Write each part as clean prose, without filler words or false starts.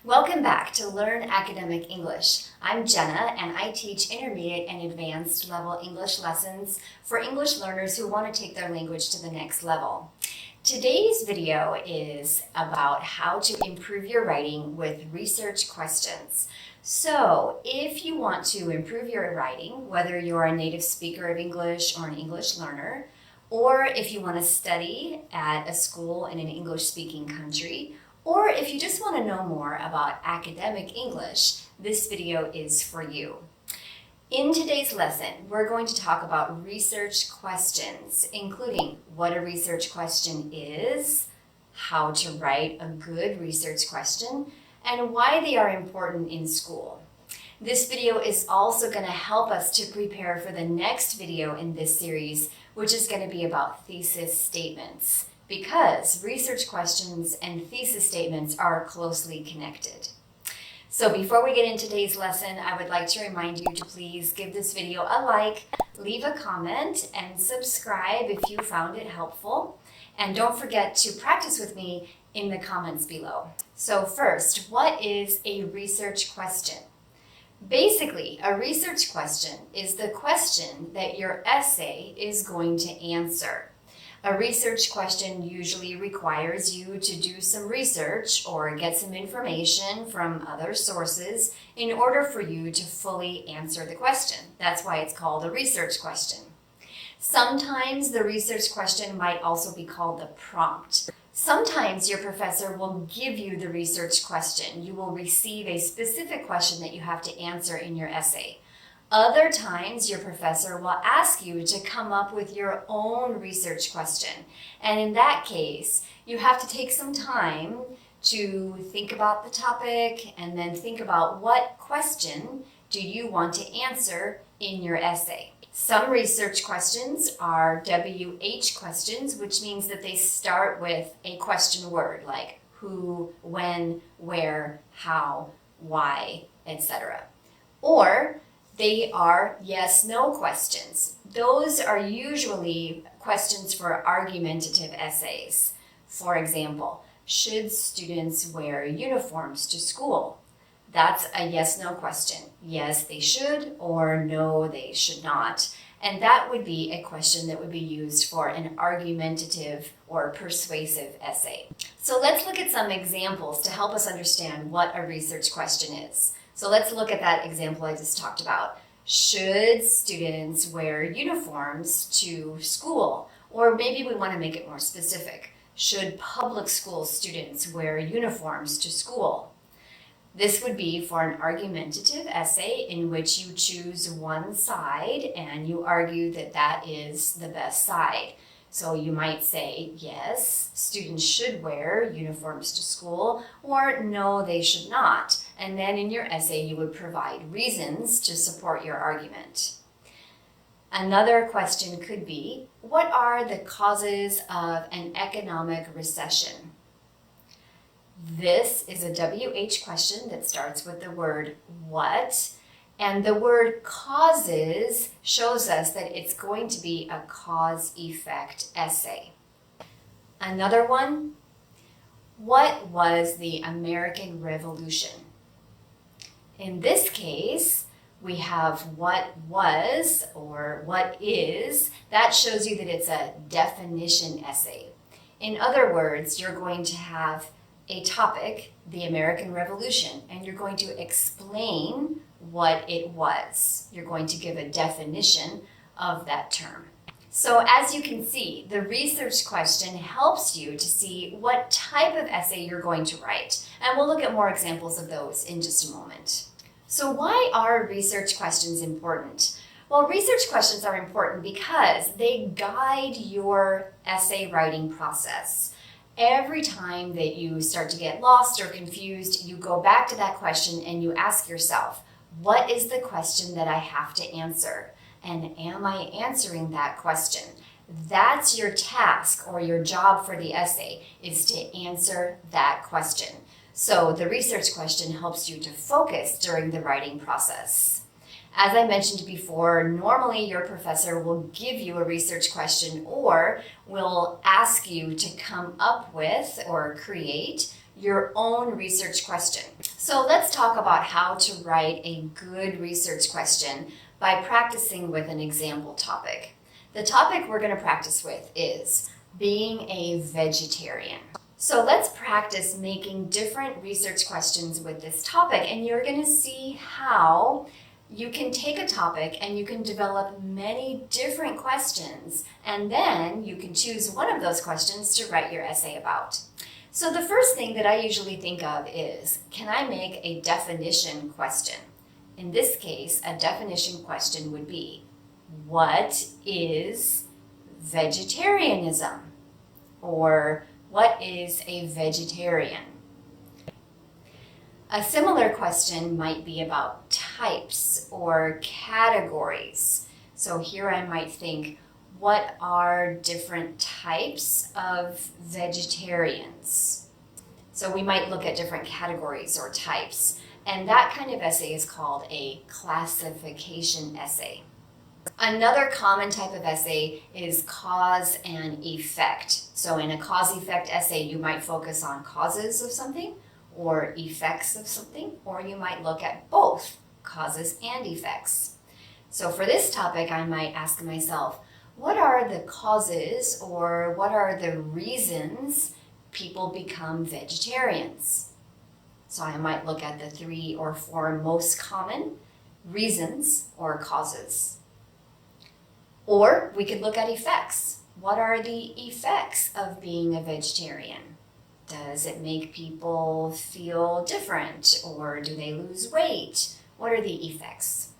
Welcome back to Learn Academic English. I'm Jenna and I teach intermediate and advanced level English lessons for English learners who want to take their language to the next level. Today's video is about how to improve your writing with research questions. So if you want to improve your writing, whether you're a native speaker of English or an English learner, or if you want to study at a school in an English-speaking country, or if you just want to know more about academic English, this video is for you. In today's lesson, we're going to talk about research questions, including what a research question is, how to write a good research question, and why they are important in school. This video is also going to help us to prepare for the next video in this series, which is going to be about thesis statements, because research questions and thesis statements are closely connected. So before we get into today's lesson, I would like to remind you to please give this video a like, leave a comment, and subscribe if you found it helpful. And don't forget to practice with me in the comments below. So first, what is a research question? Basically, a research question is the question that your essay is going to answer. A research question usually requires you to do some research or get some information from other sources in order for you to fully answer the question. That's why it's called a research question. Sometimes the research question might also be called the prompt. Sometimes your professor will give you the research question. You will receive a specific question that you have to answer in your essay. Other times, your professor will ask you to come up with your own research question. And in that case, you have to take some time to think about the topic and then think about what question do you want to answer in your essay. Some research questions are WH questions, which means that they start with a question word like who, when, where, how, why, etc. Or they are yes/no questions. Those are usually questions for argumentative essays. For example, should students wear uniforms to school? That's a yes/no question. Yes, they should, or no, they should not. And that would be a question that would be used for an argumentative or persuasive essay. So let's look at some examples to help us understand what a research question is. So let's look at that example I just talked about. Should students wear uniforms to school? Or maybe we want to make it more specific. Should public school students wear uniforms to school? This would be for an argumentative essay in which you choose one side and you argue that that is the best side. So you might say, yes, students should wear uniforms to school, or no, they should not. And then in your essay, you would provide reasons to support your argument. Another question could be, what are the causes of an economic recession? This is a WH question that starts with the word what. And the word causes shows us that it's going to be a cause-effect essay. Another one, what was the American Revolution? In this case, we have what was or what is. That shows you that it's a definition essay. In other words, you're going to have a topic, the American Revolution, and you're going to explain what it was. You're going to give a definition of that term. So as you can see, the research question helps you to see what type of essay you're going to write. And we'll look at more examples of those in just a moment. So why are research questions important? Well, research questions are important because they guide your essay writing process. Every time that you start to get lost or confused, you go back to that question and you ask yourself, what is the question that I have to answer? And am I answering that question? That's your task or your job for the essay, is to answer that question. So the research question helps you to focus during the writing process. As I mentioned before, normally your professor will give you a research question or will ask you to come up with or create your own research question. So let's talk about how to write a good research question by practicing with an example topic. The topic we're going to practice with is being a vegetarian. So let's practice making different research questions with this topic, and you're going to see how you can take a topic and you can develop many different questions, and then you can choose one of those questions to write your essay about. So the first thing that I usually think of is, can I make a definition question? In this case, a definition question would be, what is vegetarianism? Or what is a vegetarian? A similar question might be about types or categories. So here I might think, what are different types of vegetarians? So we might look at different categories or types, and that kind of essay is called a classification essay. Another common type of essay is cause and effect. So in a cause-effect essay, you might focus on causes of something or effects of something, or you might look at both causes and effects. So for this topic, I might ask myself, what are the causes or what are the reasons people become vegetarians? So I might look at the 3 or 4 most common reasons or causes. Or we could look at effects. What are the effects of being a vegetarian? Does it make people feel different, or do they lose weight? What are the effects?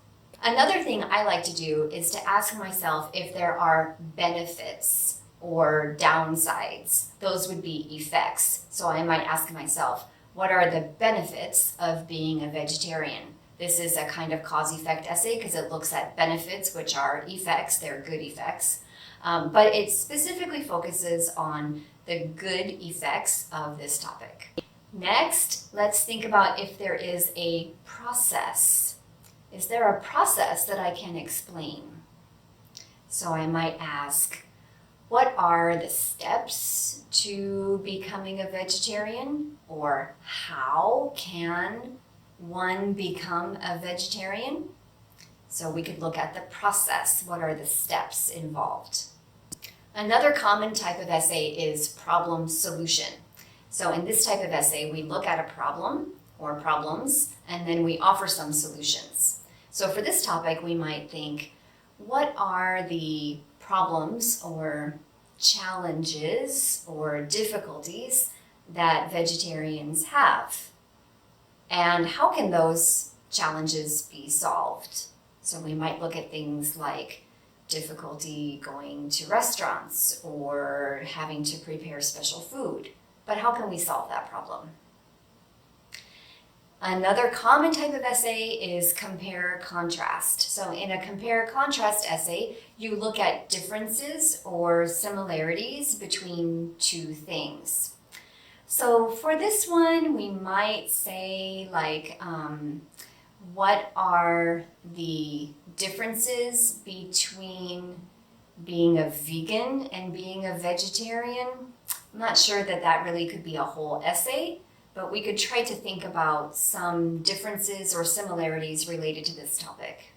Another thing I like to do is to ask myself if there are benefits or downsides. Those would be effects. So I might ask myself, what are the benefits of being a vegetarian? This is a kind of cause-effect essay because it looks at benefits, which are effects. They're good effects. But it specifically focuses on the good effects of this topic. Next, let's think about if there is a process. Is there a process that I can explain? So I might ask, what are the steps to becoming a vegetarian? Or how can one become a vegetarian? So we could look at the process. What are the steps involved? Another common type of essay is problem solution. So in this type of essay, we look at a problem or problems, and then we offer some solutions. So for this topic, we might think, what are the problems or challenges or difficulties that vegetarians have? And how can those challenges be solved? So we might look at things like difficulty going to restaurants or having to prepare special food. But how can we solve that problem? Another common type of essay is compare-contrast. So in a compare-contrast essay, you look at differences or similarities between 2 things. So for this one, we might say what are the differences between being a vegan and being a vegetarian? I'm not sure that that really could be a whole essay, but we could try to think about some differences or similarities related to this topic.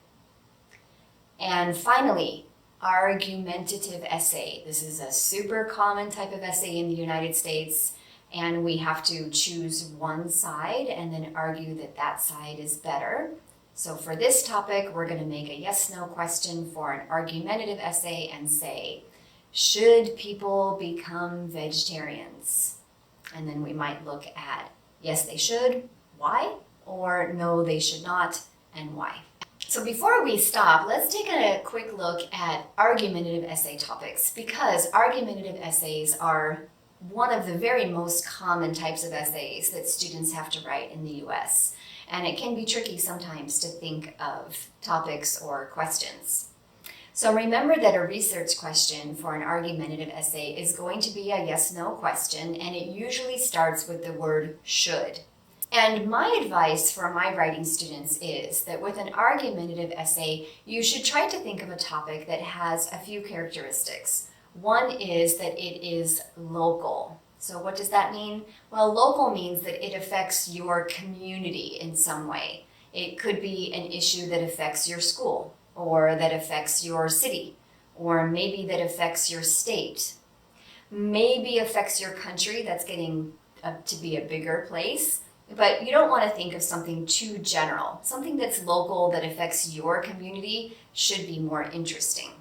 And finally, argumentative essay. This is a super common type of essay in the United States, and we have to choose one side and then argue that that side is better. So for this topic, we're going to make a yes/no question for an argumentative essay and say, should people become vegetarians? And then we might look at, yes, they should, why? Or no, they should not, and why. So before we stop, let's take a quick look at argumentative essay topics, because argumentative essays are one of the very most common types of essays that students have to write in the US. And it can be tricky sometimes to think of topics or questions. So remember that a research question for an argumentative essay is going to be a yes/no question, and it usually starts with the word should. And my advice for my writing students is that with an argumentative essay, you should try to think of a topic that has a few characteristics. One is that it is local. So what does that mean? Well, local means that it affects your community in some way. It could be an issue that affects your school, or that affects your city, or maybe that affects your state. Maybe affects your country, that's getting to be a bigger place. But you don't want to think of something too general. Something that's local that affects your community should be more interesting.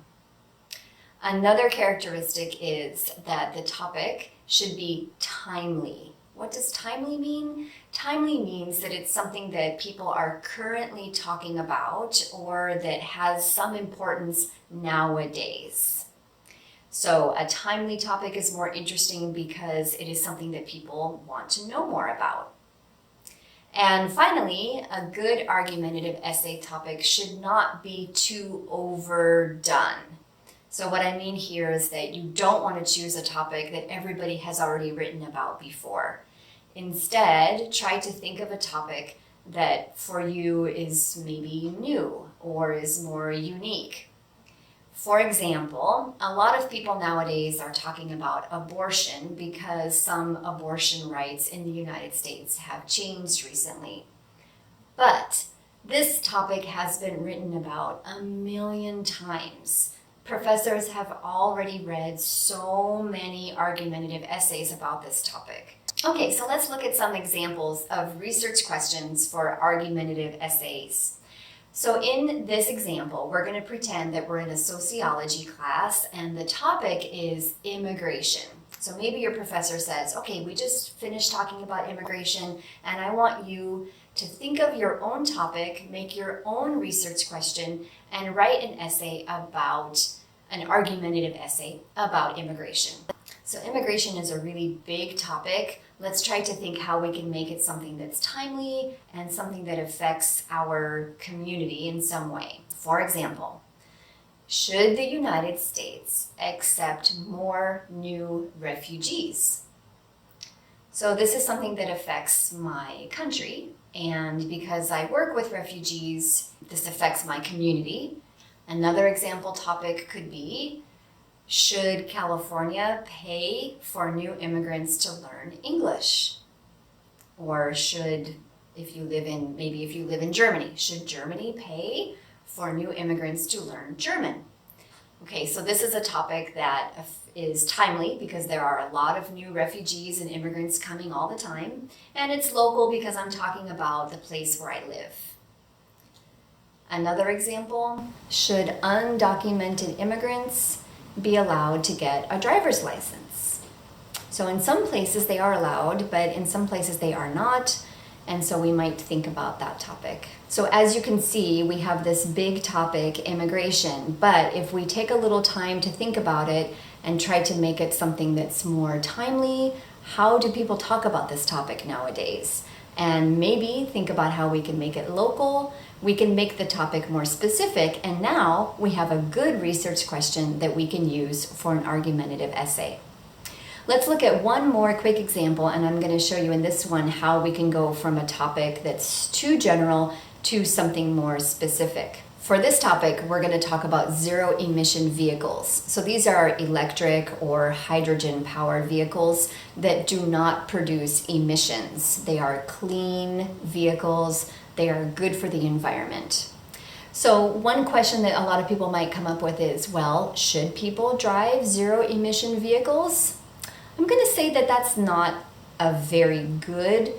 Another characteristic is that the topic should be timely. What does timely mean? Timely means that it's something that people are currently talking about or that has some importance nowadays. So a timely topic is more interesting because it is something that people want to know more about. And finally, a good argumentative essay topic should not be too overdone. So what I mean here is that you don't want to choose a topic that everybody has already written about before. Instead, try to think of a topic that for you is maybe new or is more unique. For example, a lot of people nowadays are talking about abortion because some abortion rights in the United States have changed recently. But this topic has been written about 1,000,000 times. Professors have already read so many argumentative essays about this topic. Okay, so let's look at some examples of research questions for argumentative essays. So in this example, we're going to pretend that we're in a sociology class and the topic is immigration. So maybe your professor says, okay, we just finished talking about immigration and I want you to think of your own topic, make your own research question, and write an essay about, an argumentative essay about immigration. So immigration is a really big topic. Let's try to think how we can make it something that's timely and something that affects our community in some way. For example, should the United States accept more new refugees? So this is something that affects my country, and because I work with refugees, this affects my community. Another example topic could be, should California pay for new immigrants to learn English? Or should, if you live in Germany, should Germany pay for new immigrants to learn German? Okay, so this is a topic that is timely because there are a lot of new refugees and immigrants coming all the time, and it's local because I'm talking about the place where I live. Another example, should undocumented immigrants be allowed to get a driver's license? So in some places they are allowed, but in some places they are not, and so we might think about that topic. So as you can see, we have this big topic, immigration, but if we take a little time to think about it and try to make it something that's more timely, how do people talk about this topic nowadays? And maybe think about how we can make it local, we can make the topic more specific, and now we have a good research question that we can use for an argumentative essay. Let's look at one more quick example, and I'm going to show you in this one how we can go from a topic that's too general to something more specific. For this topic, we're going to talk about zero-emission vehicles. So these are electric or hydrogen-powered vehicles that do not produce emissions. They are clean vehicles. They are good for the environment. So one question that a lot of people might come up with is, well, should people drive zero-emission vehicles? I'm going to say that that's not a very good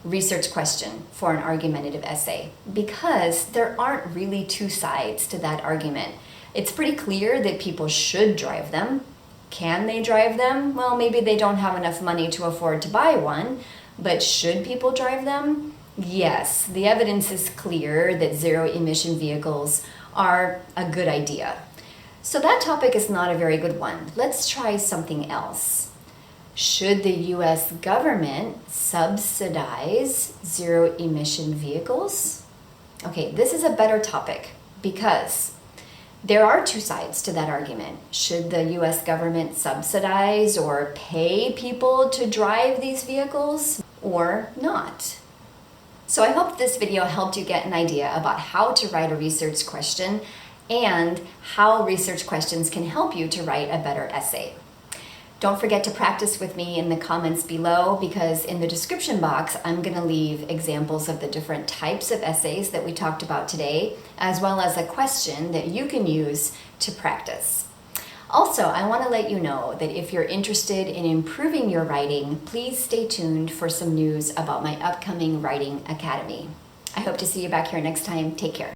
research question for an argumentative essay because there aren't really two sides to that argument. It's pretty clear that people should drive them. Can they drive them? Well, maybe they don't have enough money to afford to buy one, but should people drive them? Yes, the evidence is clear that zero-emission vehicles are a good idea. So that topic is not a very good one. Let's try something else. Should the US government subsidize zero-emission vehicles? Okay, this is a better topic because there are two sides to that argument. Should the US government subsidize or pay people to drive these vehicles or not? So I hope this video helped you get an idea about how to write a research question and how research questions can help you to write a better essay. Don't forget to practice with me in the comments below, because in the description box, I'm going to leave examples of the different types of essays that we talked about today, as well as a question that you can use to practice. Also, I want to let you know that if you're interested in improving your writing, please stay tuned for some news about my upcoming Writing Academy. I hope to see you back here next time. Take care.